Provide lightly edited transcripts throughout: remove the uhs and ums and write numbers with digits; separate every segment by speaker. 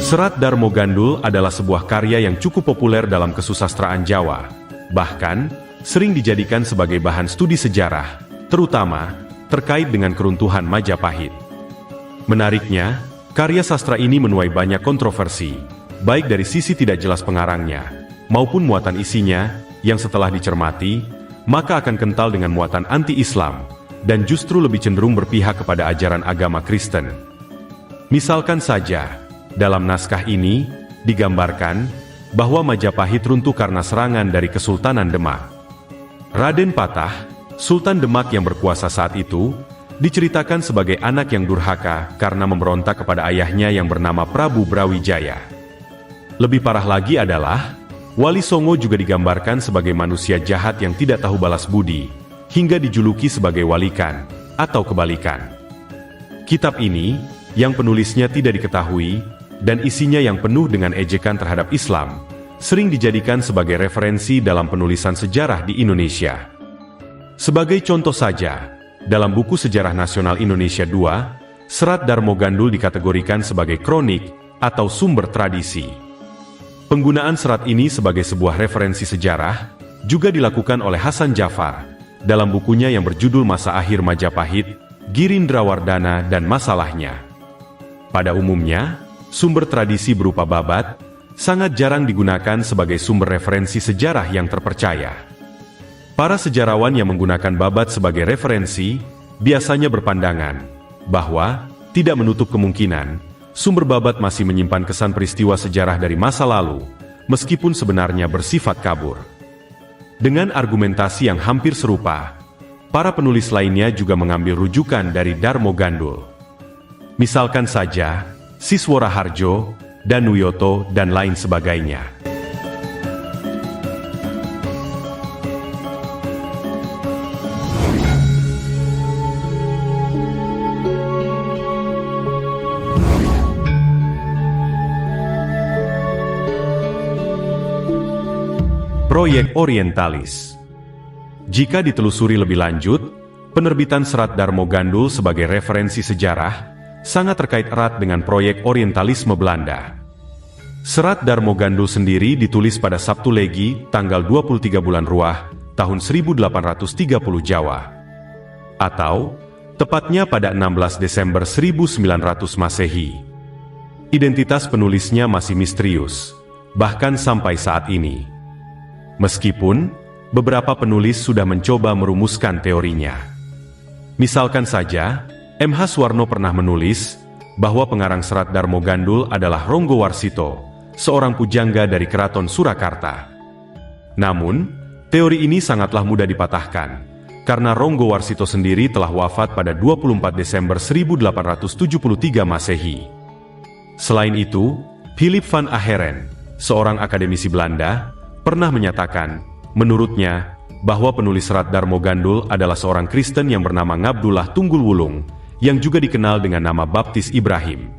Speaker 1: Serat Darmo Gandul adalah sebuah karya yang cukup populer dalam kesusastraan Jawa. Bahkan, sering dijadikan sebagai bahan studi sejarah, terutama terkait dengan keruntuhan Majapahit. Menariknya, karya sastra ini menuai banyak kontroversi, baik dari sisi tidak jelas pengarangnya, maupun muatan isinya, yang setelah dicermati, maka akan kental dengan muatan anti-Islam, dan justru lebih cenderung berpihak kepada ajaran agama Kristen. Misalkan saja, dalam naskah ini, digambarkan bahwa Majapahit runtuh karena serangan dari Kesultanan Demak. Raden Patah, Sultan Demak yang berkuasa saat itu, diceritakan sebagai anak yang durhaka karena memberontak kepada ayahnya yang bernama Prabu Brawijaya. Lebih parah lagi adalah, Wali Songo juga digambarkan sebagai manusia jahat yang tidak tahu balas budi, hingga dijuluki sebagai walikan, atau kebalikan. Kitab ini, yang penulisnya tidak diketahui, dan isinya yang penuh dengan ejekan terhadap Islam, sering dijadikan sebagai referensi dalam penulisan sejarah di Indonesia. Sebagai contoh saja, dalam buku Sejarah Nasional Indonesia II, Serat Darmo Gandul dikategorikan sebagai kronik atau sumber tradisi. Penggunaan serat ini sebagai sebuah referensi sejarah juga dilakukan oleh Hasan Jafar dalam bukunya yang berjudul Masa Akhir Majapahit, Girindrawardana dan Masalahnya. Pada umumnya, sumber tradisi berupa babat sangat jarang digunakan sebagai sumber referensi sejarah yang terpercaya. Para sejarawan yang menggunakan babat sebagai referensi biasanya berpandangan bahwa tidak menutup kemungkinan sumber babat masih menyimpan kesan peristiwa sejarah dari masa lalu, meskipun sebenarnya bersifat kabur. Dengan argumentasi yang hampir serupa, para penulis lainnya juga mengambil rujukan dari Darmo Gandul. Misalkan saja, Siswara Harjo, Danuyoto, dan lain sebagainya. Proyek Orientalis. Jika ditelusuri lebih lanjut, penerbitan Serat Darmo Gandul sebagai referensi sejarah sangat terkait erat dengan proyek Orientalisme Belanda. Serat Darmo Gandul sendiri ditulis pada Sabtu Legi, tanggal 23 bulan Ruah, tahun 1830 Jawa. Atau, tepatnya pada 16 Desember 1900 Masehi. Identitas penulisnya masih misterius, bahkan sampai saat ini. Meskipun, beberapa penulis sudah mencoba merumuskan teorinya. Misalkan saja, M.H. Suwarno pernah menulis bahwa pengarang Serat Darmo Gandul adalah Ronggo Warsito, seorang pujangga dari Keraton Surakarta. Namun, teori ini sangatlah mudah dipatahkan, karena Ronggo Warsito sendiri telah wafat pada 24 Desember 1873 Masehi. Selain itu, Philip van Aheren, seorang akademisi Belanda, pernah menyatakan, menurutnya, bahwa penulis Serat Darmo Gandul adalah seorang Kristen yang bernama Ngabdullah Tunggul Wulung, yang juga dikenal dengan nama Baptis Ibrahim.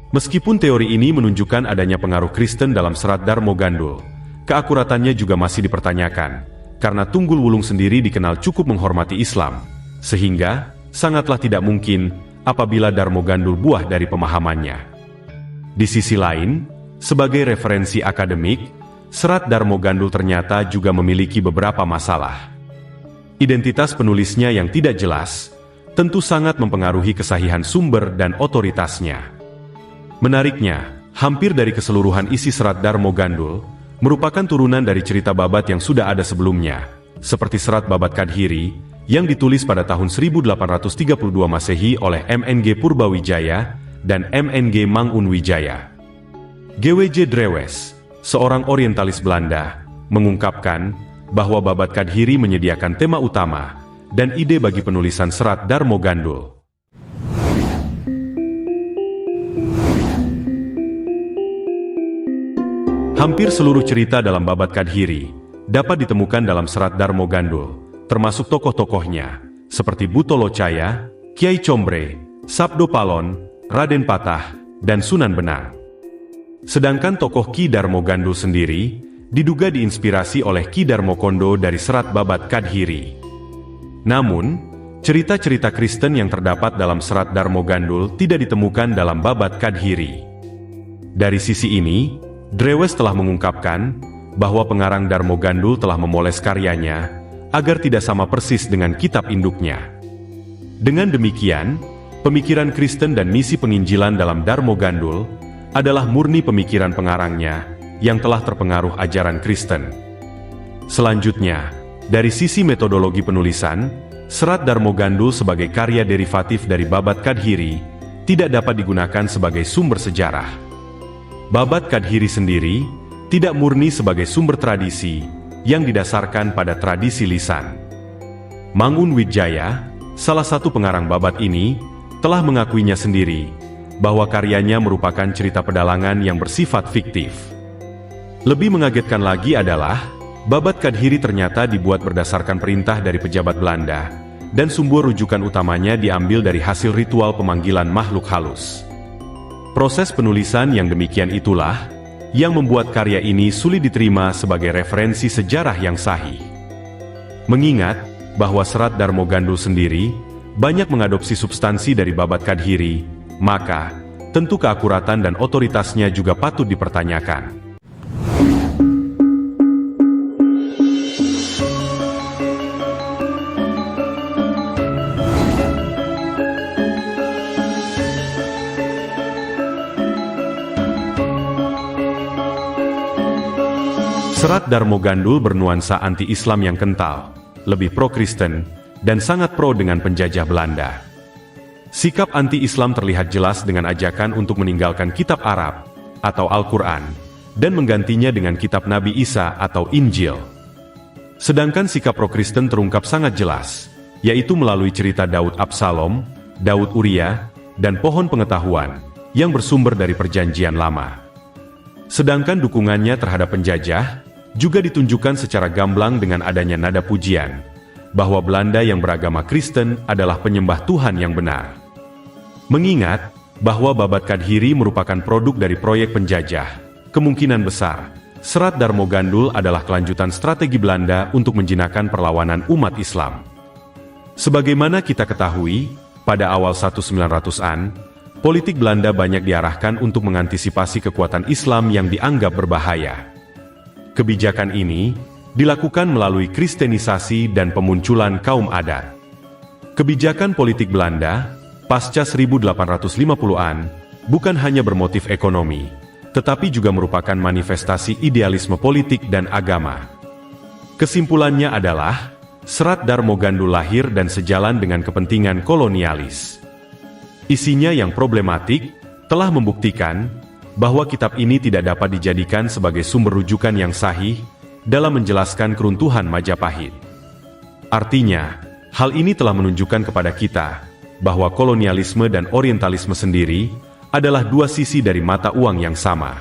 Speaker 1: Meskipun teori ini menunjukkan adanya pengaruh Kristen dalam Serat Darmo Gandul, keakuratannya juga masih dipertanyakan, karena Tunggul Wulung sendiri dikenal cukup menghormati Islam, sehingga sangatlah tidak mungkin apabila Darmo Gandul buah dari pemahamannya. Di sisi lain, sebagai referensi akademik, Serat Darmo Gandul ternyata juga memiliki beberapa masalah. Identitas penulisnya yang tidak jelas tentu sangat mempengaruhi kesahihan sumber dan otoritasnya. Menariknya, hampir dari keseluruhan isi Serat Darmo Gandul merupakan turunan dari cerita babat yang sudah ada sebelumnya, seperti Serat Babat Kadhiri yang ditulis pada tahun 1832 Masehi oleh MNG Purbawijaya dan MNG Mangunwijaya. G.W.J. Drewes, seorang orientalis Belanda, mengungkapkan bahwa Babat Kadhiri menyediakan tema utama dan ide bagi penulisan Serat Darmo Gandul. Hampir seluruh cerita dalam Babat Kadhiri dapat ditemukan dalam Serat Darmo Gandul, termasuk tokoh-tokohnya, seperti Buto Locaya, Kiai Combre, Sabdo Palon, Raden Patah, dan Sunan Benang. Sedangkan tokoh Ki Darmo Gandul sendiri diduga diinspirasi oleh Ki Darmo Kondo dari Serat Babat Kadhiri. Namun, cerita-cerita Kristen yang terdapat dalam Serat Darmo Gandul tidak ditemukan dalam Babat Kadhiri. Dari sisi ini, Drewes telah mengungkapkan bahwa pengarang Darmo Gandul telah memoles karyanya agar tidak sama persis dengan kitab induknya. Dengan demikian, pemikiran Kristen dan misi penginjilan dalam Darmo Gandul adalah murni pemikiran pengarangnya yang telah terpengaruh ajaran Kristen. Selanjutnya, dari sisi metodologi penulisan, Serat Darmo Gandul sebagai karya derivatif dari Babat Kadhiri tidak dapat digunakan sebagai sumber sejarah. Babat Kadhiri sendiri tidak murni sebagai sumber tradisi yang didasarkan pada tradisi lisan. Mangun Wijaya, salah satu pengarang babat ini, telah mengakuinya sendiri bahwa karyanya merupakan cerita pedalangan yang bersifat fiktif. Lebih mengagetkan lagi adalah, Babat Kadhiri ternyata dibuat berdasarkan perintah dari pejabat Belanda, dan sumber rujukan utamanya diambil dari hasil ritual pemanggilan makhluk halus. Proses penulisan yang demikian itulah yang membuat karya ini sulit diterima sebagai referensi sejarah yang sahih. Mengingat bahwa Serat Darmo Gandul sendiri banyak mengadopsi substansi dari Babat Kadhiri, maka tentu keakuratan dan otoritasnya juga patut dipertanyakan. Serat Darmo Gandul bernuansa anti-Islam yang kental, lebih pro-Kristen, dan sangat pro dengan penjajah Belanda. Sikap anti-Islam terlihat jelas dengan ajakan untuk meninggalkan kitab Arab, atau Al-Quran, dan menggantinya dengan kitab Nabi Isa atau Injil. Sedangkan sikap pro-Kristen terungkap sangat jelas, yaitu melalui cerita Daud Absalom, Daud Uria, dan pohon pengetahuan, yang bersumber dari Perjanjian Lama. Sedangkan dukungannya terhadap penjajah juga ditunjukkan secara gamblang dengan adanya nada pujian, bahwa Belanda yang beragama Kristen adalah penyembah Tuhan yang benar. Mengingat bahwa Babat Kadhiri merupakan produk dari proyek penjajah, kemungkinan besar, Serat Darmo Gandul adalah kelanjutan strategi Belanda untuk menjinakkan perlawanan umat Islam. Sebagaimana kita ketahui, pada awal 1900-an, politik Belanda banyak diarahkan untuk mengantisipasi kekuatan Islam yang dianggap berbahaya. Kebijakan ini dilakukan melalui kristenisasi dan pemunculan kaum adat. Kebijakan politik Belanda pasca 1850-an bukan hanya bermotif ekonomi, tetapi juga merupakan manifestasi idealisme politik dan agama. Kesimpulannya adalah, Serat Darmo Gandul lahir dan sejalan dengan kepentingan kolonialis. Isinya yang problematik telah membuktikan bahwa kitab ini tidak dapat dijadikan sebagai sumber rujukan yang sahih dalam menjelaskan keruntuhan Majapahit. Artinya, hal ini telah menunjukkan kepada kita bahwa kolonialisme dan orientalisme sendiri adalah dua sisi dari mata uang yang sama.